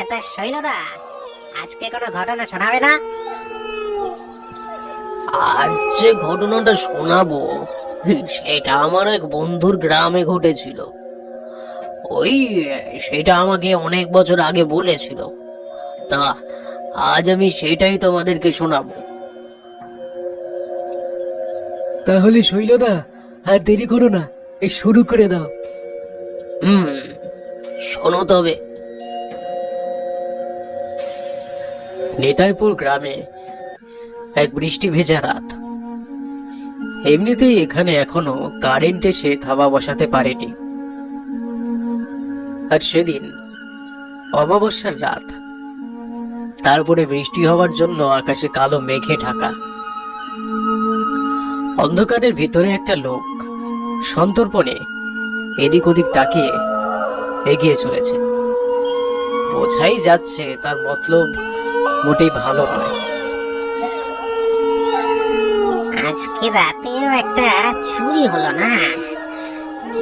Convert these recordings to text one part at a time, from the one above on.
তা শৈলদা, আজকে কোনো ঘটনা শোনাবে না? আজ যে ঘটনাটা শোনাবো সেটা আমার এক বন্ধুর গ্রামে ঘটেছিল। ওই সেটা আমাকে অনেক বছর আগে বলেছিল। তা আজ আমি সেটাই তোমাদেরকে শোনাবো। তাহলে শৈলদা, আর দেরি করো না, এই শুরু করে দাও। হুম, শোনো তবে। নেতাইপুর গ্রামে এক বৃষ্টি ভেজা রাত। এমনিতেই এখানে এখনো কারেন্ট এসে থাবা বসাতে পারেনি। আর সেদিন অমাবস্যার রাত, তারপরে বৃষ্টি হওয়ার জন্য আকাশে কালো মেঘে ঢাকা। অন্ধকারের ভিতরে একটা লোক সন্তর্পণে এদিক ওদিক তাকিয়ে এগিয়ে চলেছে। বোঝাই যাচ্ছে তার মতলব মোটেই ভালো নয়। আজকে রাতেও একটা চুরি হলো না?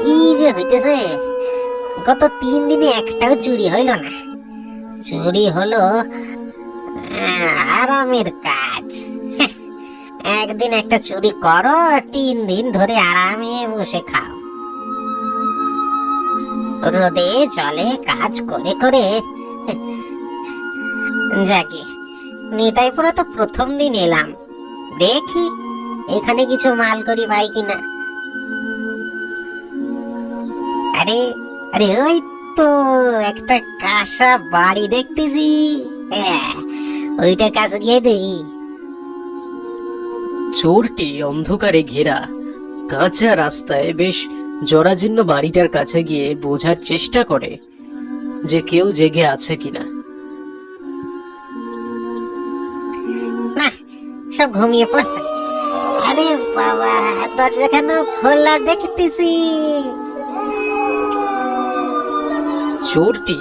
কি যে হইতেছে, গত 3 দিনে একটাও চুরি হইল না। চুরি হলো আরামের কাজ। একদিন একটা চুরি করো, 3 দিন ধরে আরামে বসে খাও। রোদে জলে কাজ করে করে যাকে নিতাইপুরে তো প্রথম দিন এলাম, দেখি এখানে কিছু মাল করি পাই কিনা। আরে আরে, ওই তো একটা কাঁসা বাড়ি দেখতেছি। হ্যাঁ, ওইটা কাছে গিয়ে দেখি। চোরটি অন্ধকারে ঘেরা কাঁচা রাস্তায় বেশ জরাজীর্ণ বাড়িটার কাছে গিয়ে বোঝার চেষ্টা করে যে কেউ জেগে আছে কিনা। না, সব ঘুমিয়ে পড়ছে। আরে বাবা, দরজা কেন খোলা দেখতেছি? চোরটি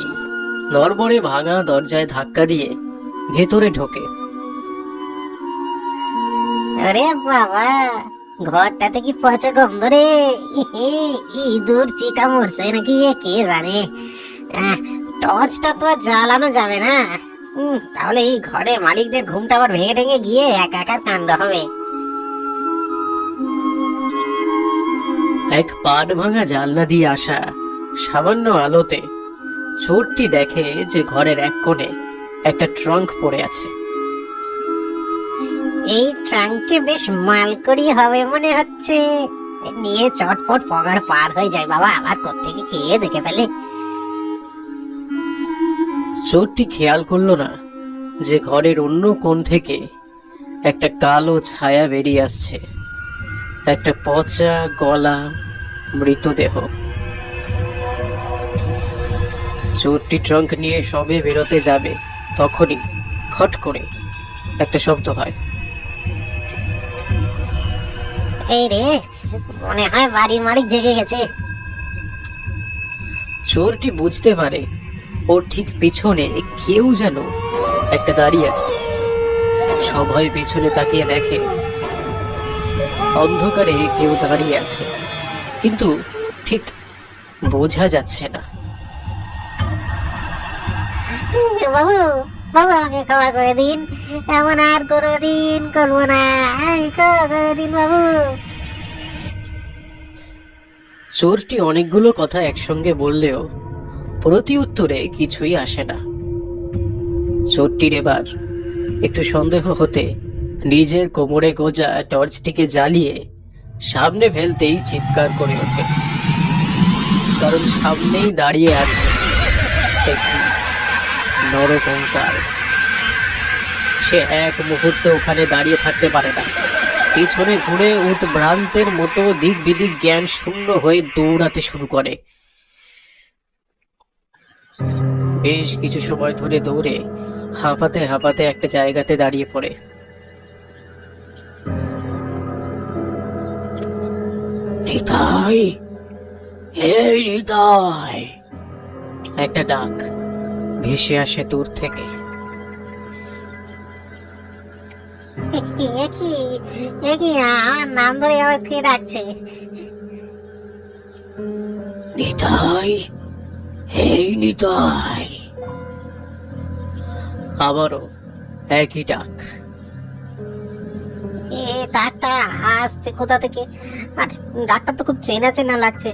নড়বড়ে ভাঙা দরজায় ধাক্কা দিয়ে ভেতরে ঢোকে। আরে বাবা, ঘরটাতে কি পচা গন্ধ রে! ইহে, ইঁদুর চিতা মরছে নাকি কে জানে। টর্চটা তো আর জ্বালানো যাবে না। তাহলে এই ঘরে মালিকদের ঘুমটা আবার ভেঙে ভেঙে গিয়ে একাকার কাণ্ড হবে। এক পাট ভাঙা জানলা দিয়ে আসা সামান্য আলোতে চোরটি দেখে যে ঘরের এক কোণে একটা ট্রাঙ্ক পড়ে আছে। এই ট্রাঙ্কে বেশ মালকড়ি হবে মনে হচ্ছে। নিয়ে চটপট পগার পার হয়ে যায় বাবা, আবার কোত্থেকে খেয়ে দেখে ফেলে। চোরটি খেয়াল করলো না যে ঘরের অন্য কোণ থেকে একটা কালো ছায়া বেরিয়ে আসছে, একটা পচা গলা মৃতদেহ। চোরটি ট্রাঙ্ক নিয়ে সবে বেরোতে যাবে, তখনই খট করে একটা শব্দ হয়। এই রে, মনে হয় বাড়ির মালিক জেগে গেছে। চোরটি বুঝতে পারে ওর ঠিক পিছনে কেউ যেন একটা দাঁড়িয়ে আছে। সবাই পিছনে তাকিয়ে দেখে অন্ধকারে কেউ দাঁড়িয়ে আছে, কিন্তু ঠিক বোঝা যাচ্ছে না। বাবু, বাবু আমাকে ক্ষমা করে দিন, এমন আর কোনোদিন করবো না। ক্ষমা করে দিন বাবু। চোরটি অনেকগুলো কথা একসঙ্গে বললেও প্রতি উত্তরে কিছুই আসে না। চোরটির এবার একটু সন্দেহ হতে নিজের কোমরে গোজা টর্চটিকে জ্বালিয়ে সামনে ফেলতেই চিৎকার করে ওঠে, কারণ সামনেই দাঁড়িয়ে আছে একটি নরকঙ্কাল। সে এক মুহূর্তে ওখানে দাঁড়িয়ে থাকতে পারে না, পিছনে ঘুরে উদ্ভ্রান্তের মতো দিক বিদিক জ্ঞান শূন্য হয়ে দৌড়াতে শুরু করে। বেশ কিছু সময় ধরে দৌড়ে হাঁপাতে হাঁপাতে একটা জায়গাতে দাঁড়িয়ে পড়ে। নিতাই, এই নিতাই, একটা ডাক ভেসে আসে দূর থেকে। আমার নাম ধরে আবার কে ডাকছে? নিতাই, এই নিতাই। আবারও একই ডাক। এ ডাকটা আসছে কোথা থেকে? আর ডাকটা তো খুব চেনা চেনা লাগছে।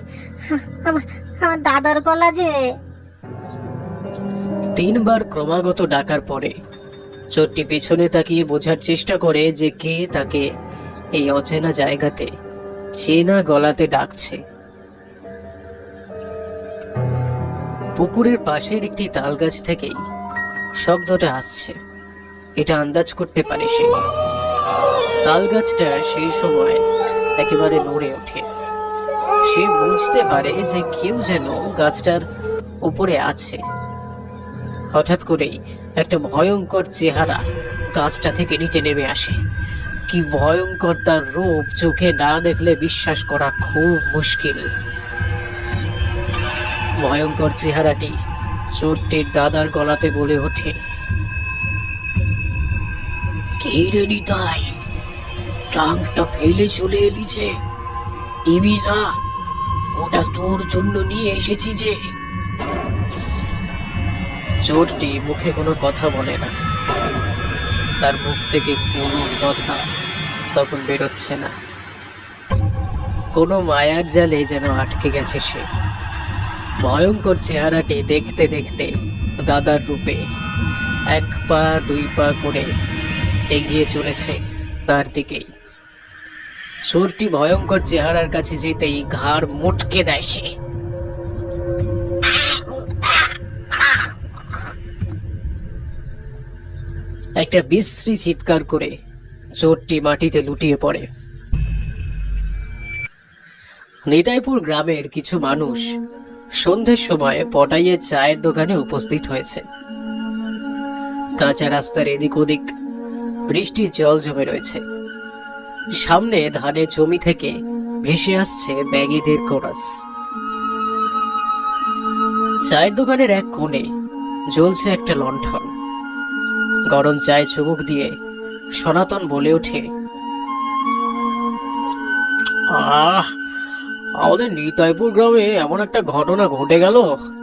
আমার আমার দাদার গলা যে। 3বার ক্রমাগত ডাকার পরে চোরটি পেছনে তাকিয়ে বোঝার চেষ্টা করে যে কে তাকে এই অচেনা জায়গাতে চেনা গলাতে ডাকছে। পুকুরের পাশের একটি তাল গাছ থেকেই শব্দটা আসছে, এটা আন্দাজ করতে পারে সে। তাল গাছটা সেই সময় একেবারে নড়ে ওঠে। সে বুঝতে পারে যে কেউ যেন গাছটার উপরে আছে। হঠাৎ করেই একটা ভয়ঙ্কর চেহারা গাছটা থেকে নিচে নেমে আসে। কি ভয়ঙ্কর তার রূপ, চোখে না দেখলে বিশ্বাস করা খুব মুশকিল। ভয়ঙ্কর চেহারাটি চোরটির দাদার গলাতে বলে ওঠে, কে রে নিতাই, টাংটা ফেলে চলে এলি যে? নিবি না? ওটা তোর জন্য নিয়ে এসেছি যে। চোরটি মুখে কোনো কথা বলে না, তার মুখ থেকে কোনো কথা তখন বেরোচ্ছে না। কোনো মায়ার জালে যেন আটকে গেছে সে। ভয়ঙ্কর চেহারাটি দেখতে দেখতে দাদার রূপে 1 পা 2 পা করে এগিয়ে চলেছে তার দিকেই। চোরটি ভয়ঙ্কর চেহারার কাছে যেতেই ঘাড় মুটকে দেয় সে। একটা বিশ্রী চিৎকার করে চোরটি মাটিতে লুটিয়ে পড়ে। নিতাইপুর গ্রামের কিছু মানুষ সন্ধ্যের সময় পটাইয়ের চায়ের দোকানে উপস্থিত হয়েছে। কাঁচা রাস্তার এদিক ওদিক বৃষ্টির জল জমে রয়েছে। সামনে ধানের জমি থেকে ভেসে আসছে ব্যাগীদের কোরাস। চায়ের দোকানের এক কোণে জ্বলছে একটা লণ্ঠন। গরম চায়ে চুমুক দিয়ে সনাতন বলে ওঠে, আহ, আমাদের নিতাইপুর গ্রামে এমন একটা ঘটনা ঘটে গেল,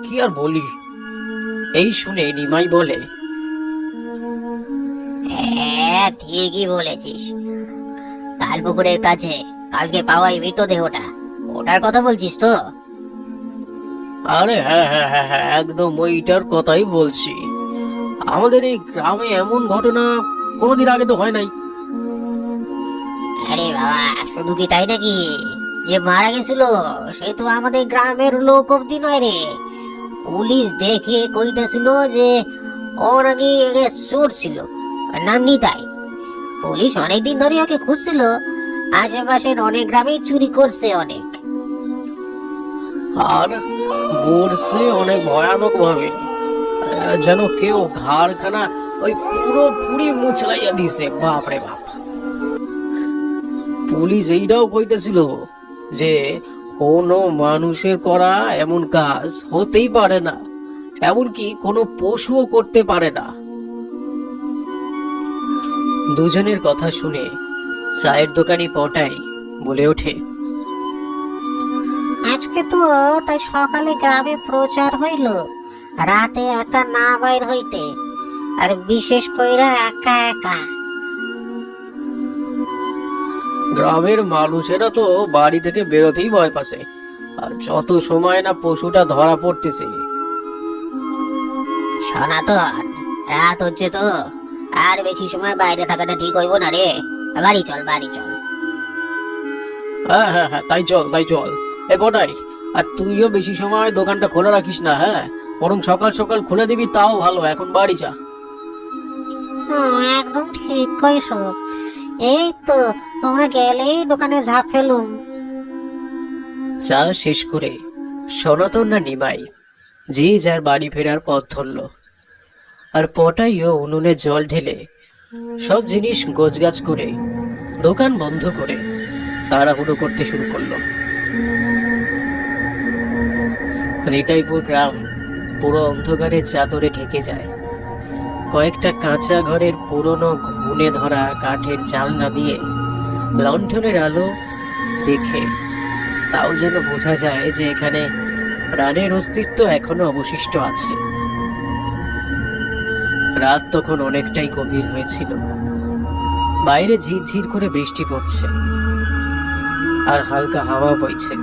কি আর বলি। এই শুনে নিমাই বলে, হ্যাঁ, ঠিকই বলেছিস। তালপুকুরের কাছে কালকে পাওয়া এই মৃতদেহটা, ওটার কথা বলছিস তো? আরে হ্যাঁ হ্যাঁ হ্যাঁ হ্যাঁ, একদম ওইটার কথাই বলছি। আমাদের এই গ্রামে এমন ঘটনা কোনোদিন আগে তো হয় নাই। আরে বাবা, শুধু কি তাই নাকি? যে মারা গেছিল সে তো আমাদের গ্রামের লোক অব্দি নয় রে। পুলিশ দেখে কইতেছিল যে ও নাকি চোর ছিল, ওর নাম নিতাই। পুলিশ অনেকদিন ধরে ওকে খুঁজছিল, আশেপাশের অনেক গ্রামে চুরি করছে অনেক। আর মরছে অনেক ভয়ানক ভাবে, যেন কেউ ঘাড়খানা ওই পুরোপুরি মুচড়াইয়া দিছে। বাপরে বাপ! পুলিশ এইটাও কইতেছিল যে কোনো মানুষের করা এমন কাজ হতেই পারে না, এমনকি কোনো পশুও করতে পারে না। দুজনের কথা শুনে চায়ের দোকানি পটাই বলে ওঠে, আজকে তো তাই সকালে গ্রামে প্রচার হইল, রাতে একা না বাইর হইতে, আর বিশেষ কইরা একা একা। গ্রামের মানুষেরা তো বাড়ি থেকে বেরোতেই ভয় পাচ্ছে, আর যত সময় না পশুটা ধরা পড়তেছে। সনাতন, রাত হচ্ছে তো, আর বেশি সময় বাইরে থাকাটা ঠিক হইব না রে। বাড়ি চল, বাড়ি চল। হ্যাঁ হ্যাঁ হ্যাঁ, তাই চল তাই চল। এ পটাই, আর তুইও বেশি সময় দোকানটা খোলা রাখিস না, হ্যাঁ, বরং সকাল সকাল খুলে দিবি, তাও ভালো। এখন বাড়ি যা। একদম ঠিক কইছো। এই তো তোমরা গেলেই দোকানে ঝাঁপ ফেলুম। চা শেষ করে সনাতন না নিমাই যে যার বাড়ি ফেরার পথ ধরল। আর পটাইও উনুনে জল ঢেলে সব জিনিস গোছগাছ করে দোকান বন্ধ করে তাড়াহুড়ো করতে শুরু করলো। নিতাইপুর গ্রাম পুরো অন্ধকারে চাদরে ঢেকে যায়। কয়েকটা কাঁচা ঘরের পুরনো ঘুনে ধরা কাঠের জানলা দিয়ে লণ্ঠনের আলো দেখে তাও যেন বোঝা যায় যে এখানে প্রাণের অস্তিত্ব এখনো অবশিষ্ট আছে। রাত তখন অনেকটাই গভীর হয়েছিল। বাইরে ঝিরঝির করে বৃষ্টি পড়ছে আর হালকা হাওয়া বইছে।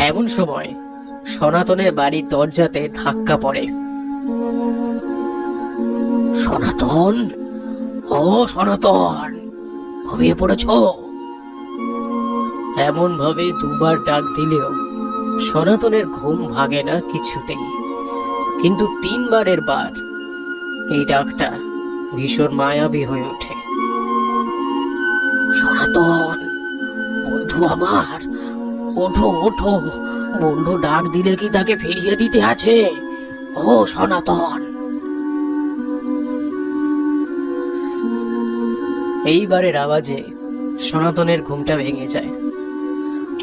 এমন সময় সনাতনের বাড়ির দরজাতে ধাক্কা পড়ে। সনাতন, ও সনাতন, ঘুমিয়ে পড়েছ? এমন ভাবে দুবার ডাক দিলেও সনাতনের ঘুম ভাঙে না কিছুতেই। কিন্তু তিনবারের বার এই ডাকটা ভীষণ মায়াবী হয়ে ওঠে। সনাতন, বন্ধু আমার, ওঠো ওঠো। বন্ধু ডাক দিলে কি তাকে ফিরিয়ে দিতে আছে? ও সনাতন। এইবারের আওয়াজে সনাতনের ঘুমটা ভেঙে যায়।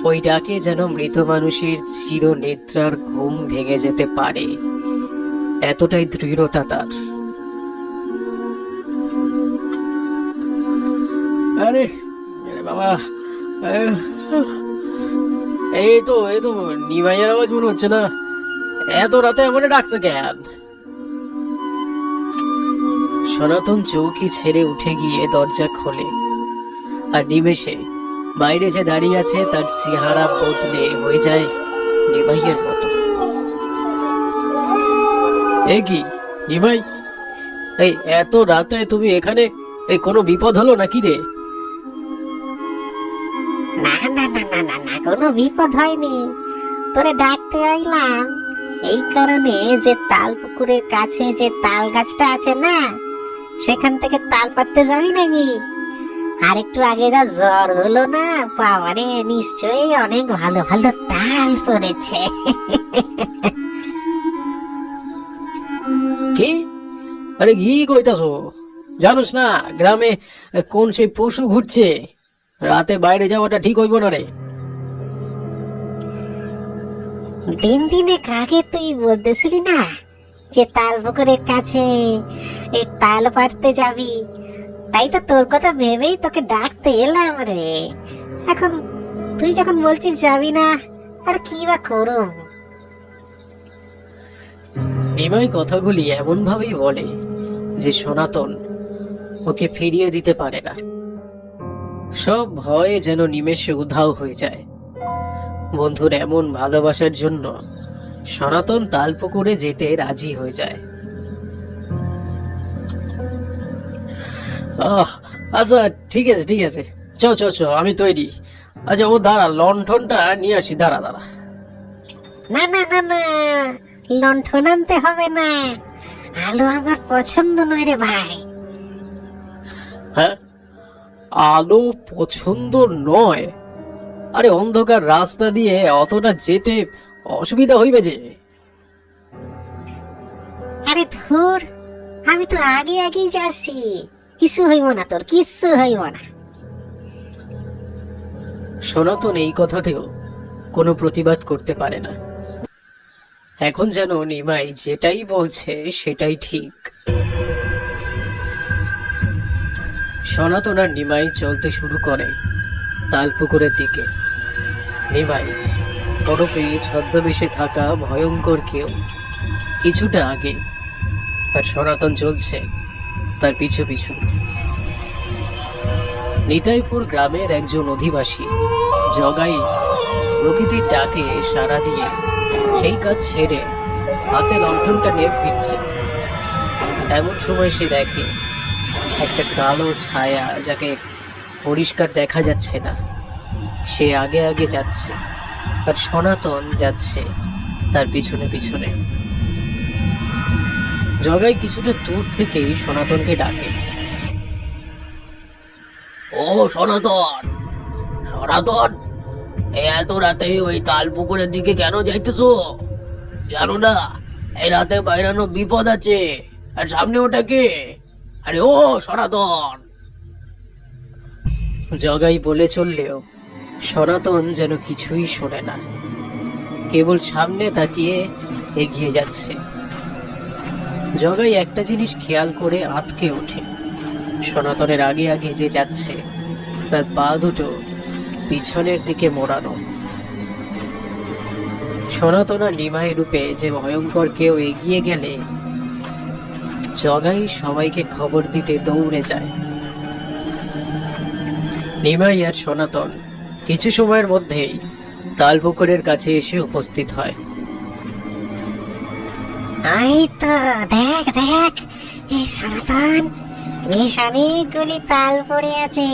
ওই ডাকে যেন মৃত মানুষের চির নিদ্রার ঘুম ভেঙে যেতে পারে, এতটাই দৃঢ়তা তার। আরে বাবা, এই তো নিমাইয়ের আওয়াজ মনে হচ্ছে না? এত রাতে আমাকে ডাকছে কেন? সনাতন চৌকি ছেড়ে উঠে গিয়ে দরজা খোলে, আর নিমেষে বাইরে যে দাঁড়িয়ে আছে তার চেহারা বদলে হয়ে যায় নিমাইয়ের মতো। এ কি নিমাই, এই এত রাতে তুমি এখানে? এই কোনো বিপদ হলো নাকি রে? না না না না না না, কোনো বিপদ হয়নি। তোরে ডাকতে আইলাম এই কারণে যে তাল পুকুরের কাছে যে তাল গাছটা আছে না, সেখান থেকে তাল পাড়তে যাবি নাকি? আর একটু আগে যা জ্বর হলো না, বাবারে, নিশ্চয়ই অনেক ভালো ভালো তাল পড়েছে। কি? আরে কি কইতাছো? জানোস না গ্রামে কোন সেই পশু ঘুরছে? রাতে বাইরে যাওয়াটা ঠিক হইব না রে। দিন দিনে আগে তুই বলতেছিলি না যে তাল পুকুরের কাছে এই তাল পাড়তে যাবি, তাই তো তোর কথা ভেবেই তোকে ডাকতে এলাম রে। এখন তুই যখন বলছিস যাবি না, আর কি বা করুম? নিমাই কথাগুলি এমন ভাবেই বলে যে সনাতন ওকে ফিরিয়ে দিতে পারে না। সব ভয় যেন নিমেষে উধাও হয়ে যায়। বন্ধুর এমন ভালোবাসার জন্য সনাতন তালপুকুরে যেতে রাজি হয়ে যায়। আচ্ছা ঠিক আছে ঠিক আছে, চ চ চ, আমি তৈরি। আচ্ছা ও দাঁড়া, লণ্ঠনটা নিয়ে আসি, দাঁড়া দাঁড়া। না না না না, লণ্ঠন আনতে হবে না, আলো আমার পছন্দ নয় রে ভাই। হ্যাঁ, আলো পছন্দ নয়? আরে অন্ধকার রাস্তা দিয়ে অতটা যেতে অসুবিধা হইবে যে। আরে ধুর, আমি তো আগে আগেই যাচ্ছি, কিছু হইব না, তোর কিচ্ছু হইব না। সনাতন এই কথাতেও কোনো প্রতিবাদ করতে পারে না। এখন যেন নিমাই যেটাই বলছে সেটাই ঠিক। সনাতন আর নিমাই চলতে শুরু করে তালপুকুরের দিকে। নিমাই তরফে ছদ্মবেশে থাকা ভয়ঙ্কর কেউ কিছুটা আগে, আর সনাতন চলছে তার পিছু পিছু। নিতাইপুর গ্রামের একজন অধিবাসী জগাই প্রকৃতির ডাকে সাড়া দিয়ে সেই কাজ ছেড়ে হাতে লণ্ঠনটা নিয়ে ফিরছে। এমন সময় সে দেখে একটা কালো ছায়া, যাকে পরিষ্কার দেখা যাচ্ছে না, সে আগে আগে যাচ্ছে, আর সনাতন যাচ্ছে তার পিছনে পিছনে। জগাই কিছুটা দূর থেকেই সনাতনকে ডাকে, ও সনাতন, সনাতন, এত রাতে ওই তাল পুকুরের দিকে কেন যাইতেছো? জানো না এই রাতে বাইরানো বিপদ আছে? আর সামনে ওটা কে? আরে ও সনাতন। জগাই বলে চললেও সনাতন যেন কিছুই শোনে না, কেবল সামনে তাকিয়ে এগিয়ে যাচ্ছে। জগাই একটা জিনিস খেয়াল করে আঁতকে ওঠে, সনাতনের আগে আগে যে যাচ্ছে তার পা দুটো পিছনের দিকে মোড়ানো। সনাতন আর নিমাই রূপে যে ভয়ঙ্কর কেউ এগিয়ে গেলে জগাই সবাইকে খবর দিতে দৌড়ে যায়। নিমাই আর সনাতন কিছু সময়ের মধ্যেই তালপুকুরের কাছে এসে উপস্থিত হয়। এই তো দেখ দেখ, এই সনাতন, বেশ অনেকগুলি তাল পড়ে আছে।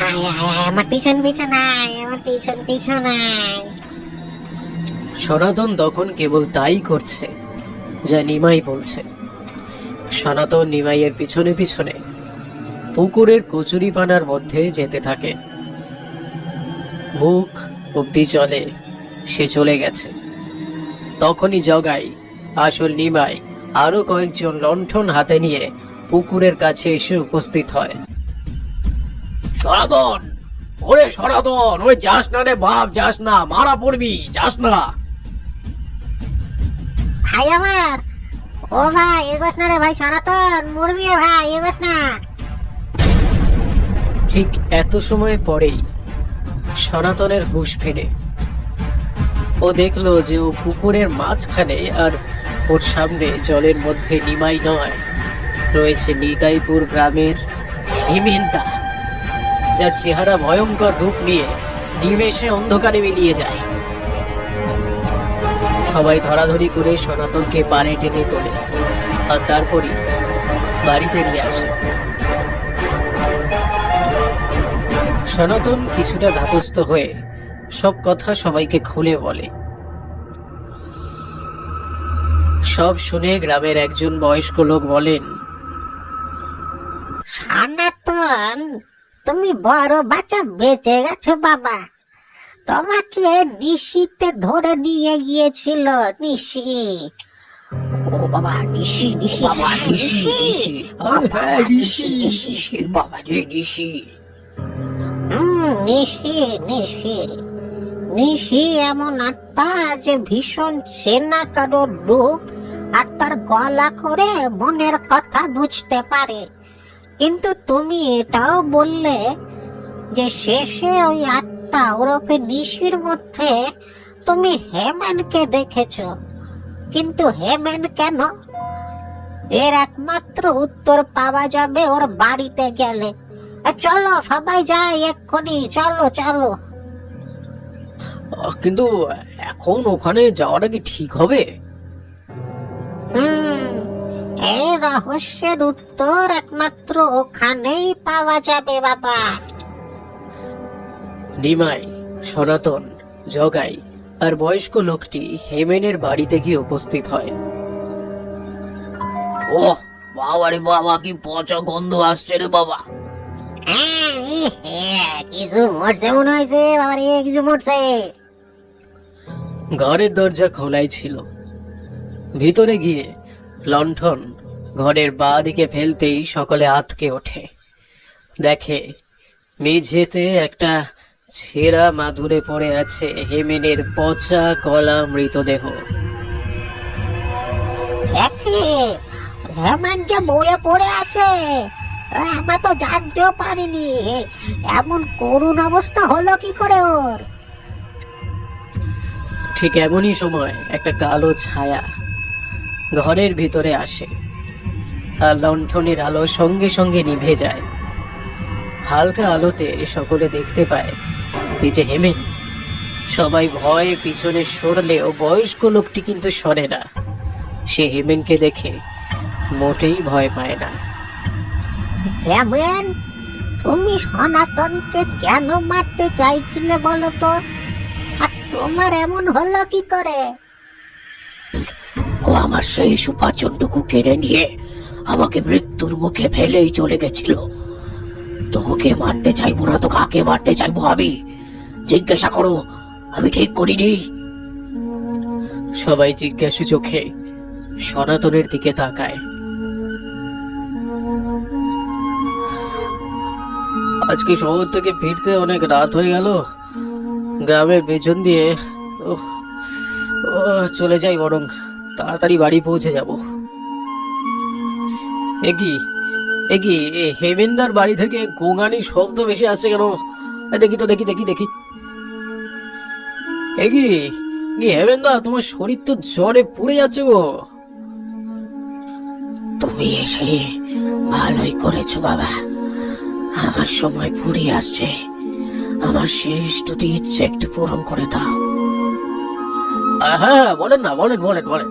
আয় আয় আয়, আমার পিছন পিছন আয়, আমার পিছন পিছন আয়। সনাতন তখন কেবল তাই করছে যা নিমাই বলছে। সনাতন নিমাইয়ের পিছনে পিছনে পুকুরের কচুরিপানার মধ্যে যেতে থাকে। মুখ অব্দি জলে সে চলে গেছে। তখনই জগাই, আসল নিমাই আরো কয়েকজন লণ্ঠন হাতে নিয়ে পুকুরের কাছে এসে উপস্থিত হয়। সনাতন, ওরে সনাতন, ওই যাস না রে বাপ, যাস না, মারা পড়বি, যাস না। ভাই আমার, ও ভাই এগোস না রে ভাই, সনাতন মরবি রে ভাই, এগোস না। ঠিক এত সময় পরেই সনাতনের হুঁশ ফেরে। ও দেখলো যে ও পুকুরের মাঝখানে, আর ওর সামনে জলের মধ্যে নিমাই নয়, রয়েছে নিতাইপুর গ্রামের হিমেনদা, যার চেহারা ভয়ঙ্কর রূপ নিয়ে নিমেষে অন্ধকারে মিলিয়ে যায়। সবাই ধরাধরি করে সনাতনকে পানে টেনে তোলে আর তারপরই বাড়িতে নিয়ে আসে। সনাতন কিছুটা ধাতস্থ হয়ে সব কথা সবাইকে খুলে বলে। সব শুনে গ্রামের একজন বয়স্ক লোক বলেন, সনাতন, তুমি বড় বাচ্চা বেঁচে গেছো বাবা। তোমাকে নিশিতে ধরে নিয়ে গিয়েছিল, নিশি। ও বাবা, নিশি নিশি, বাবা, হ্যাঁ, নিশি, নিশি। ও বাবা, নিশি নিশি, বাবা রে নিশি। নিশি নিশি। নিশি এমন আত্মা যে ভীষণ চেনা কারোর রূপ আর তার গলা করে মনের কথা বুঝতে পারে। কিন্তু তুমি এটাও বললে যে শেষে ওই আত্মা ওরফে নিশির মধ্যে তুমি হেমেনকে দেখেছো। কিন্তু হেমেন কেন? এর একমাত্র উত্তর পাওয়া যাবে ওর বাড়িতে গেলে। চলো সবাই যাই এক্ষুনি, চলো চলো। কিন্তু এখন ওখানে যাওয়াটা কি ঠিক হবে? এই রহস্যের উত্তর একমাত্র ওখানেই পাওয়া যাবে বাবা। নিমাই, সনাতন, জগাই আর বয়স্ক লোকটি হেমেনের বাড়িতে গিয়ে উপস্থিত হয়। ও বাবা রে বাবা, কি পচা গন্ধ আসছে রে বাবা। কিছু মরছে মনে হয়েছে বাবা রে, কিছু মরছে। ঘরের দরজা খোলাই ছিল। ভিতরে গিয়ে লণ্ঠন ঘরের বাঁ দিকে ফেলতেই সকলে আঁতকে ওঠে। দেখে মেঝেতে একটা ছেঁড়া মাদুরে পড়ে আছে হেমেনের পচা গলা মৃতদেহ। হেমেন যে মরে পড়ে আছে, আমরা তো জানতেও পারিনি। এমন করুণ অবস্থা হলো কি করে ওর? ঠিক এমনই সময় একটা কালো ছায়া ঘরের ভিতরে আসে আর লণ্ঠনের আলো সঙ্গে সঙ্গে নিভে যায়। হালকা আলোতে সকলে দেখতে পায় এই যে হেমেন। সবাই ভয়ে পিছনে সরলেও বয়স্ক লোকটি কিন্তু সরে না। সে হেমেনকে দেখে মোটেই ভয় পায় না। হেমেন, তুমি সনাতনকে কেন মারতে চাইছিলে বলো তো? আর তোমার এমন হলো কি করে? ও আমার সেই সুপাচনটুকু কেড়ে নিয়ে আমাকে মৃত্যুর মুখে ফেলেই চলে গেছিল। তোকে মারতে চাইবো না তো কাকে মারতে চাইবো আমি? জিজ্ঞাসা করো, আমি ঠিক করিনি। সবাই জিজ্ঞাসু চোখে সনাতনের দিকে তাকায়। আজকে শহর থেকে ফিরতে অনেক রাত হয়ে গেল। গ্রামের পেছন দিয়ে চলে যাই, বরং তাড়াতাড়ি বাড়ি পৌঁছে যাব। একি একি হেমেন্দার বাড়ি থেকে গোঙানি শব্দ বেশি আসছে কেন? দেখি তো, দেখি দেখি দেখি। একি হেমেন্দা, তোমার শরীর তো জ্বরে পুড়ে যাচ্ছে গো। তুমি এসে ভালোই করেছো বাবা। আমার সময় ফুরিয়ে আসছে, আমার শেষ দুটি ইচ্ছে একটু পূরণ করে দাও। হ্যাঁ, বলেন না, বলেন বলেন বলেন।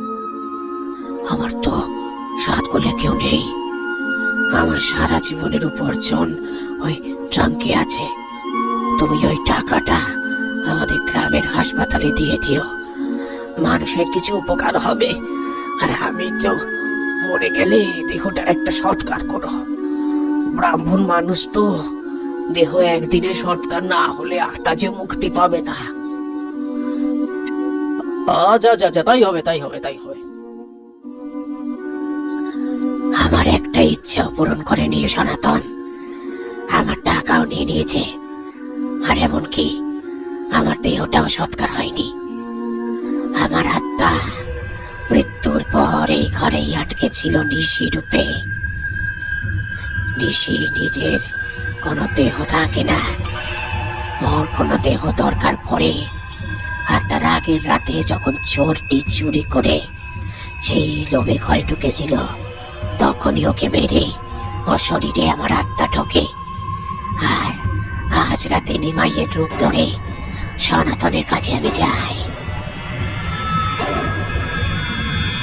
আমার তো সাত কোলে কেউ নেই। আমার সারা জীবনের উপার্জন ওই ট্রাঙ্কে আছে। তুমি ওই টাকাটা আমাদের গ্রামের হাসপাতালে দিয়ে দিও, মানুষের কিছু উপকার হবে। আর আমি তো মরে গেলে দেহটার একটা সৎকার করো। ব্রাহ্মণ মানুষ তো, দেহ একদিনে সৎকার না হলে আত্মা যে মুক্তি পাবে না। আচ্ছা আচ্ছা আচ্ছা, তাই হবে তাই হবে তাই হবে। আমার একটা ইচ্ছাও পূরণ করে নিয়ে সনাতন, আমার টাকাও নিয়ে নিয়েছে, আর এমনকি আমার দেহটাও সৎকার হয়নি। আমার আত্মা মৃত্যুর পর এই ঘরেই আটকে ছিল নিশি রূপে। নিশি নিজের কোনো দেহ থাকে না, ওর কোনো দেহ দরকার পড়ে। আর তার আগের রাতে যখন চোরটি চুরি করে সেই লোভে ঘরে ঢুকেছিল, তখনই ওকে মেরে ওর শরীরে আমার আত্মা ঢোকে। আর আজ রাতে নিমাইয়ের রূপ ধরে সনাতনের কাছে আমি যাই।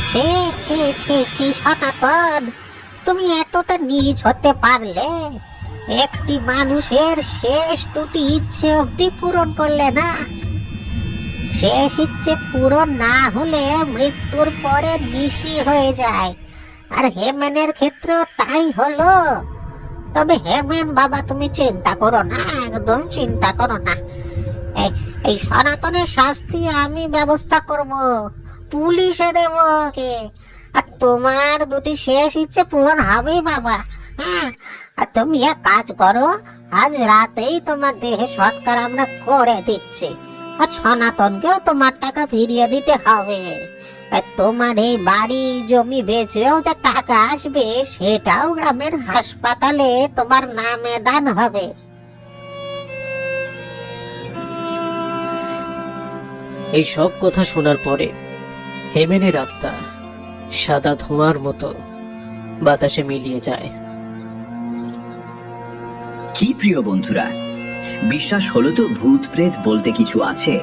ছি ছি ছি ছি সনাতন, তুমি এতটা নীচ হতে পারলে? একটি মানুষের শেষ দুটি ইচ্ছে অবধি পূরণ করলে না। শেষ ইচ্ছে পূরণ না হলে মৃত্যুর পরে নিশি হয়ে যায়, আর হেমেনের ক্ষেত্রেও তাই হলো। তবে হেমেন বাবা, তুমি চিন্তা করো না, একদম চিন্তা করো না। এই এই সনাতনের শাস্তি আমি ব্যবস্থা করব, পুলিশে দেব ওকে। আর তোমার দুটি শেষ ইচ্ছে পূরণ হবে বাবা। হ্যাঁ, আর তুমি এক কাজ করো, আজ রাতেই তোমার দেহে সৎকার আমরা করে দিচ্ছি। আর সনাতনকেও তোমার টাকা ফিরিয়ে দিতে হবে। আর তোমার এই বাড়ি জমি বেচেও যে টাকা আসবে, সেটাও গ্রামের হাসপাতালে তোমার নামে দান হবে। এই সব কথা শোনার পরে হেমেনের আত্মা সাদা ধোঁয়ার মতো বাতাসে মিলিয়ে যায়। কি প্রিয় বন্ধুরা, বিশ্বাস হলো তো ভূত প্রেত বলতে কিছু আছে?